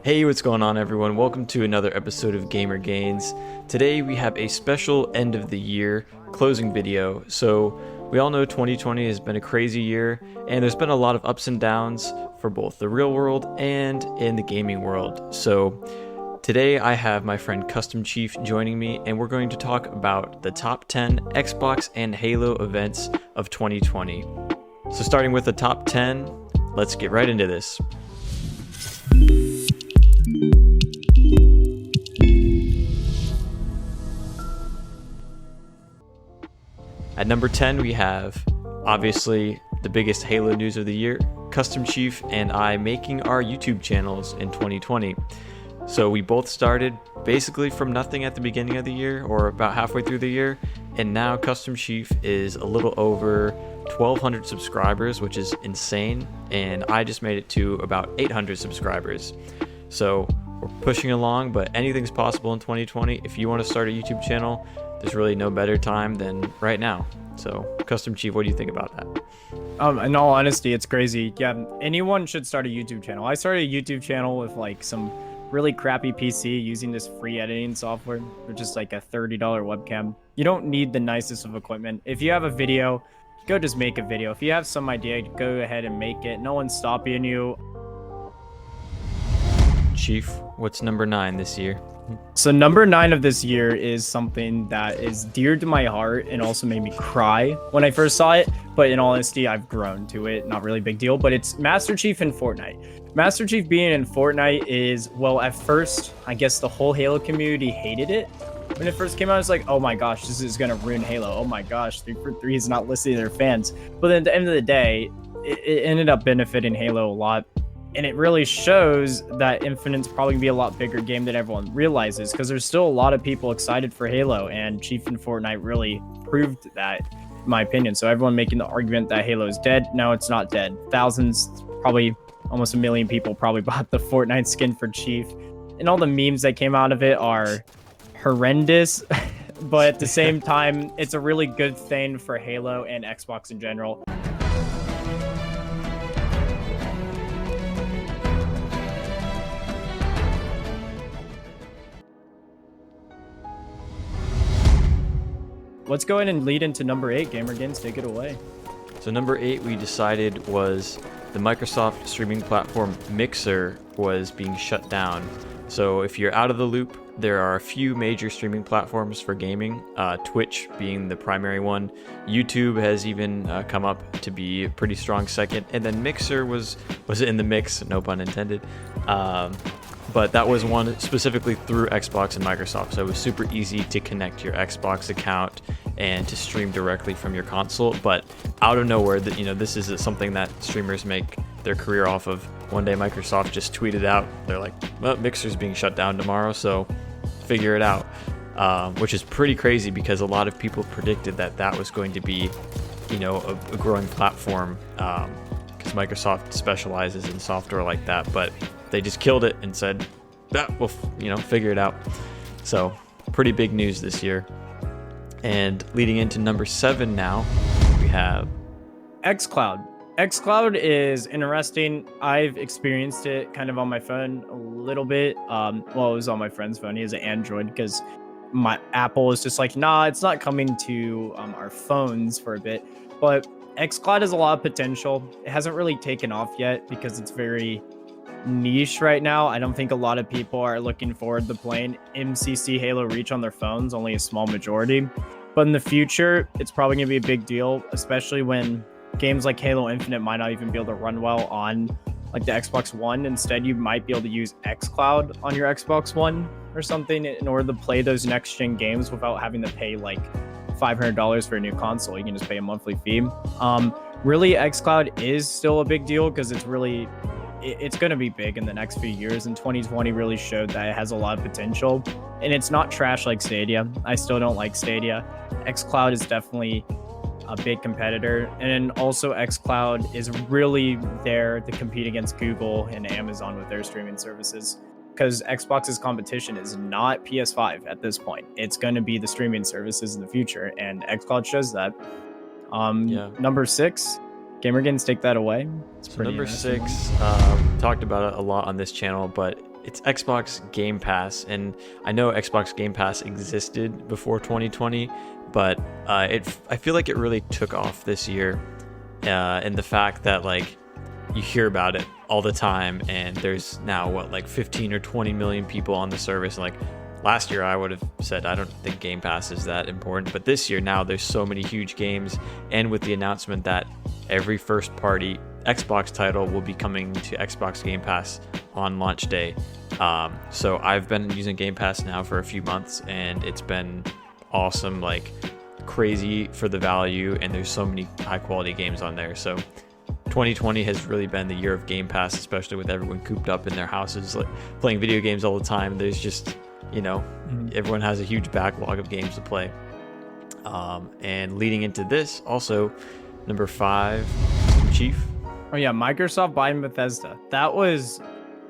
Hey, what's going on, everyone? Welcome to another episode of Gamer Gains. Today we have a special end of the year closing video. So we all know 2020 has been a crazy year, and there's been a lot of ups and downs for both the real world and in the gaming world. So today I have my friend CustomChief joining me, and we're going to talk about the top 10 Xbox and Halo events of 2020. So starting with the top 10, let's get right into this. At number 10, we have, obviously, the biggest Halo news of the year, CustomChief and I making our YouTube channels in 2020. So we both started basically from nothing at the beginning of the year, or about halfway through the year, and now CustomChief is a little over 1,200 subscribers, which is insane, and I just made it to about 800 subscribers. So we're pushing along, but anything's possible in 2020. If you want to start a YouTube channel, there's really no better time than right now. So, CustomChief, what do you think about that? In all honesty, it's crazy. Yeah, anyone should start a YouTube channel. I started a YouTube channel with like some really crappy PC using this free editing software, which is like a $30 webcam. You don't need the nicest of equipment. If you have a video, go just make a video. If you have some idea, go ahead and make it. No one's stopping you. Chief, what's number 9 this year? So number 9 of this year is something that is dear to my heart and also made me cry when I first saw it. But in all honesty, I've grown to it. Not really a big deal, but it's Master Chief in Fortnite. Master Chief being in Fortnite is, well, at first, I guess the whole Halo community hated it. When it first came out, it's like, oh my gosh, this is going to ruin Halo. Oh my gosh, 343 is not listening to their fans. But then at the end of the day, it ended up benefiting Halo a lot. And it really shows that Infinite's probably gonna be a lot bigger game than everyone realizes, because there's still a lot of people excited for Halo, and Chief in Fortnite really proved that, in my opinion. So everyone making the argument that Halo is dead, no, it's not dead. Thousands, probably almost 1 million people probably bought the Fortnite skin for Chief, and all the memes that came out of it are horrendous. But at the same time, it's a really good thing for Halo and Xbox in general. Let's go ahead and lead into number 8. Gamer Gains, take it away. So number 8 we decided was the Microsoft streaming platform Mixer was being shut down. So if you're out of the loop, there are a few major streaming platforms for gaming, Twitch being the primary one. YouTube has even come up to be a pretty strong second, and then Mixer was in the mix, no pun intended. But that was one specifically through Xbox and Microsoft, so it was super easy to connect your Xbox account and to stream directly from your console. But out of nowhere, this is something that streamers make their career off of. One day Microsoft just tweeted out, they're like, well, Mixer's being shut down tomorrow, so figure it out. Which is pretty crazy, because a lot of people predicted that was going to be, a growing platform, because Microsoft specializes in software like that. But they just killed it and said, we'll figure it out. So pretty big news this year. And leading into number 7 now, we have xCloud. xCloud is interesting. I've experienced it kind of on my phone a little bit. Well, it was on my friend's phone. He has an Android, because my Apple is just like, nah, it's not coming to our phones for a bit. But xCloud has a lot of potential. It hasn't really taken off yet because it's very niche right now. I don't think a lot of people are looking forward to playing MCC Halo Reach on their phones, only a small majority. But in the future, it's probably going to be a big deal, especially when games like Halo Infinite might not even be able to run well on like the Xbox One. Instead, you might be able to use xCloud on your Xbox One or something in order to play those next-gen games without having to pay like $500 for a new console. You can just pay a monthly fee. Really, xCloud is still a big deal, because it's going to be big in the next few years, and 2020 really showed that it has a lot of potential, and it's not trash like Stadia. I still don't like Stadia. xCloud is definitely a big competitor, and then also xCloud is really there to compete against Google and Amazon with their streaming services, because Xbox's competition is not PS5 at this point. It's going to be the streaming services in the future, and xCloud shows that. Number 6, Gamer Gains, take that away. So number 6, talked about it a lot on this channel, but it's Xbox Game Pass, and I know Xbox Game Pass existed before 2020, but I feel like it really took off this year, and the fact that like you hear about it all the time, and there's now what, like 15 or 20 million people on the service. Like last year I would have said I don't think Game Pass is that important, but this year now there's so many huge games, and with the announcement that every first party Xbox title will be coming to Xbox Game Pass on launch day. So I've been using Game Pass now for a few months, and it's been awesome, like crazy for the value, and there's so many high quality games on there. So 2020 has really been the year of Game Pass, especially with everyone cooped up in their houses, like playing video games all the time. There's just, everyone has a huge backlog of games to play. And leading into this, also number 5, Chief. Oh yeah, Microsoft buying Bethesda. That was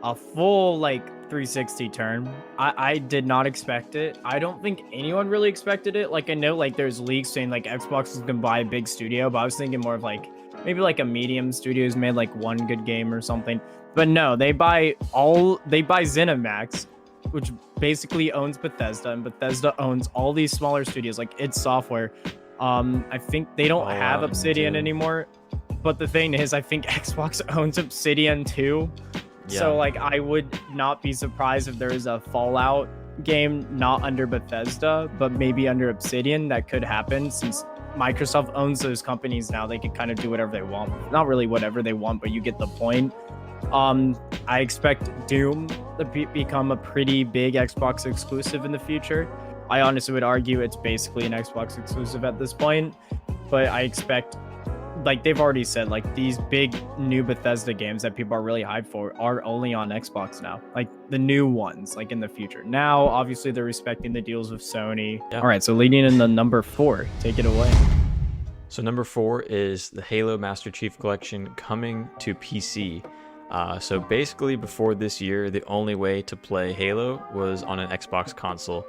a full 360 turn. I did not expect it. I don't think anyone really expected it. Like I know there's leaks saying Xbox is gonna buy a big studio, but I was thinking more of maybe a medium studio's made one good game or something. But no, they buy ZeniMax, which basically owns Bethesda, and Bethesda owns all these smaller studios like id Software. I think they don't have Obsidian anymore. But the thing is, I think Xbox owns Obsidian too. Yeah. So I would not be surprised if there is a Fallout game not under Bethesda, but maybe under Obsidian. That could happen since Microsoft owns those companies now. They can kind of do whatever they want. Not really whatever they want, but you get the point. I expect Doom to become a pretty big Xbox exclusive in the future. I honestly would argue it's basically an Xbox exclusive at this point, but I expect, they've already said, these big new Bethesda games that people are really hyped for are only on Xbox now. The new ones, in the future. Now, obviously, they're respecting the deals with Sony. Yeah. All right, so leading in the number 4, take it away. So number 4 is the Halo Master Chief Collection coming to PC. So basically, before this year, the only way to play Halo was on an Xbox console.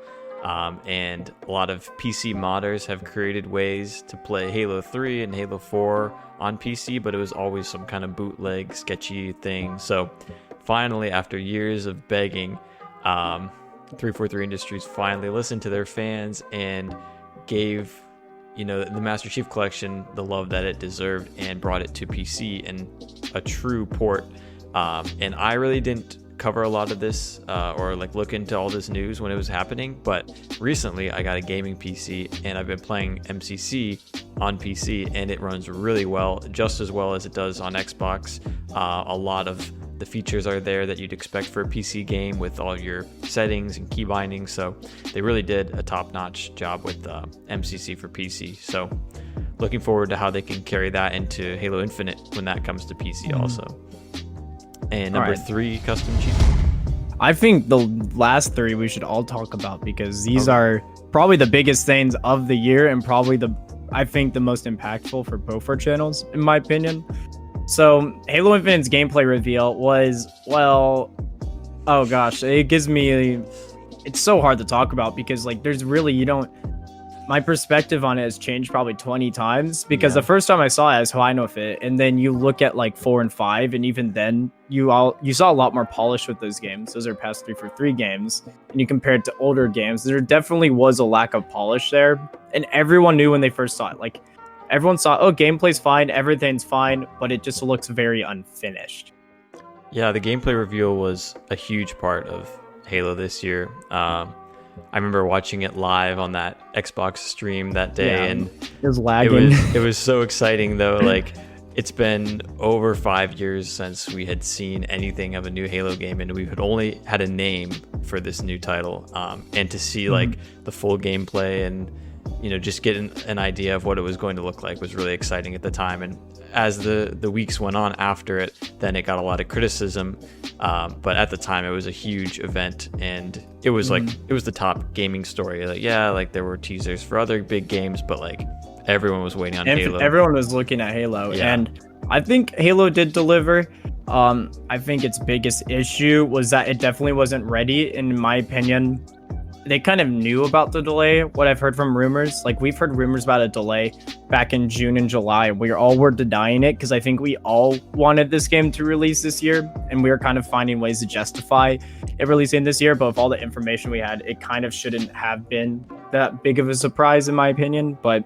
And a lot of PC modders have created ways to play Halo 3 and Halo 4 on PC, but it was always some kind of bootleg, sketchy thing. So finally, after years of begging, 343 Industries finally listened to their fans and gave the Master Chief Collection the love that it deserved and brought it to PC in a true port. And I really didn't cover a lot of this or look into all this news when it was happening, but recently I got a gaming PC and I've been playing MCC on PC, and it runs really well, just as well as it does on Xbox. A lot of the features are there that you'd expect for a PC game with all your settings and key bindings, so they really did a top-notch job with MCC for PC. So looking forward to how they can carry that into Halo Infinite when that comes to PC also. And number 3, CustomChief. I think the last 3 we should all talk about, because these are probably the biggest things of the year, and probably I think the most impactful for both our channels, in my opinion. So Halo Infinite's gameplay reveal was, oh gosh, it's so hard to talk about, because there's really, my perspective on it has changed probably 20 times, because the first time I saw it, I was, I know fit. And then you look at 4 and 5, and even then you saw a lot more polish with those games. Those are past 343 games, and you compare it to older games, there definitely was a lack of polish there. And everyone knew when they first saw it. Everyone saw, gameplay's fine, everything's fine, but it just looks very unfinished. Yeah, the gameplay reveal was a huge part of Halo this year. I remember watching it live on that Xbox stream that day, and it was lagging. It was so exciting though. It's been over 5 years since we had seen anything of a new Halo game, and we had only had a name for this new title. And to see the full gameplay and just get an idea of what it was going to look like was really exciting at the time. And as the weeks went on after it, then it got a lot of criticism. But at the time, it was a huge event, and it was it was the top gaming story. There were teasers for other big games, but everyone was waiting on Halo. Everyone was looking at Halo, and I think Halo did deliver. I think its biggest issue was that it definitely wasn't ready, in my opinion. they kind of knew about the delay. What I've heard from rumors, like we've heard rumors about a delay back in June and July. We all were denying it because I think we all wanted this game to release this year, and we were kind of finding ways to justify it releasing this year. But with all the information we had, it kind of shouldn't have been that big of a surprise in my opinion. But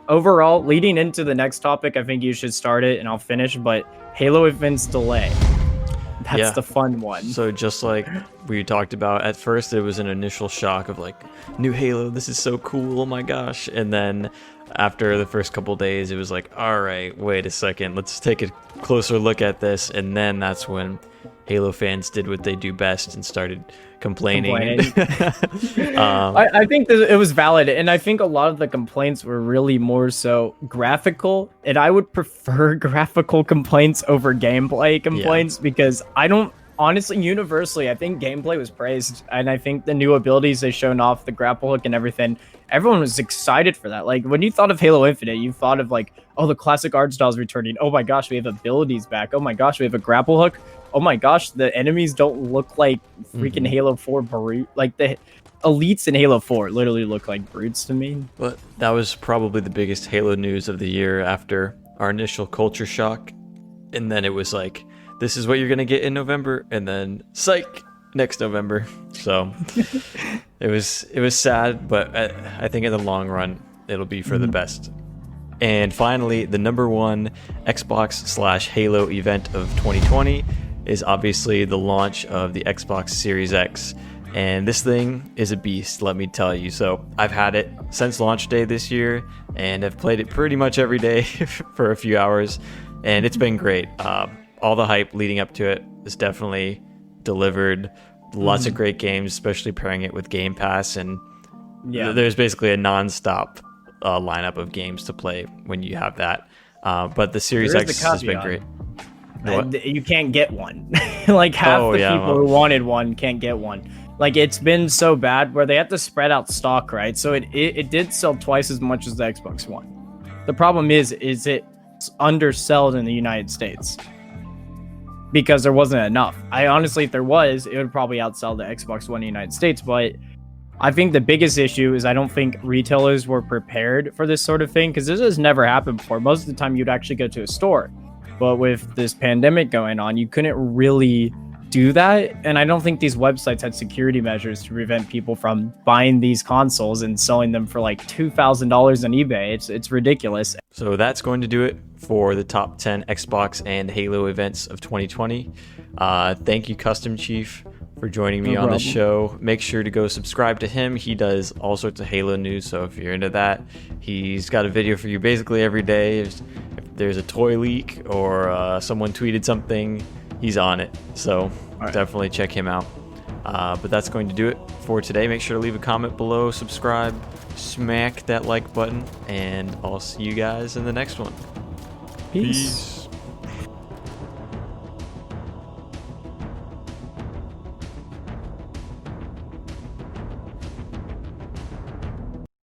overall, leading into the next topic, I think you should start it and I'll finish. But Halo events delay. That's the fun one. So just like we talked about, at first it was an initial shock of like, new Halo, this is so cool, oh my gosh. And then after the first couple days, it was like, all right, wait a second, let's take a closer look at this. And then that's when Halo fans did what they do best and started complaining. I think it was valid, and I think a lot of the complaints were really more so graphical, and I would prefer graphical complaints over gameplay complaints because I don't honestly, universally, I think gameplay was praised, and I think the new abilities they shown off, the grapple hook and everything, everyone was excited for that. Like when you thought of Halo Infinite, you thought of like, oh, the classic art styles returning. Oh my gosh, we have abilities back. Oh my gosh, we have a grapple hook. Oh my gosh, the enemies don't look like freaking Halo 4 brute. Like the elites in Halo 4 literally look like brutes to me. But that was probably the biggest Halo news of the year after our initial culture shock. And then it was like, this is what you're going to get in November. And then psych, next November. So it was sad, but I think in the long run, it'll be for the best. And finally, the number one Xbox/Halo event of 2020 is obviously the launch of the Xbox Series X. And this thing is a beast, let me tell you. So I've had it since launch day this year, and I've played it pretty much every day for a few hours, and it's been great. All the hype leading up to it is definitely delivered. Lots of great games, especially pairing it with Game Pass, and there's basically a non-stop lineup of games to play when you have that. But the Series X has been great. You can't get one. Like half the people who wanted one can't get one. Like it's been so bad where they have to spread out stock, right? So it did sell twice as much as the Xbox One. The problem is it's undersold in the United States because there wasn't enough. I honestly, if there was, it would probably outsell the Xbox One in the United States. But I think the biggest issue is I don't think retailers were prepared for this sort of thing because this has never happened before. Most of the time you'd actually go to a store. But with this pandemic going on, you couldn't really do that. And I don't think these websites had security measures to prevent people from buying these consoles and selling them for like $2,000 on eBay. It's ridiculous. So that's going to do it for the top 10 Xbox and Halo events of 2020. Thank you, CustomChief, for joining me on the show. Make sure to go subscribe to him. He does all sorts of Halo news, so if you're into that, he's got a video for you basically every day. If there's a toy leak or someone tweeted something, he's on it. So definitely check him out. But that's going to do it for today. Make sure to leave a comment below, subscribe, smack that like button, and I'll see you guys in the next one. Peace.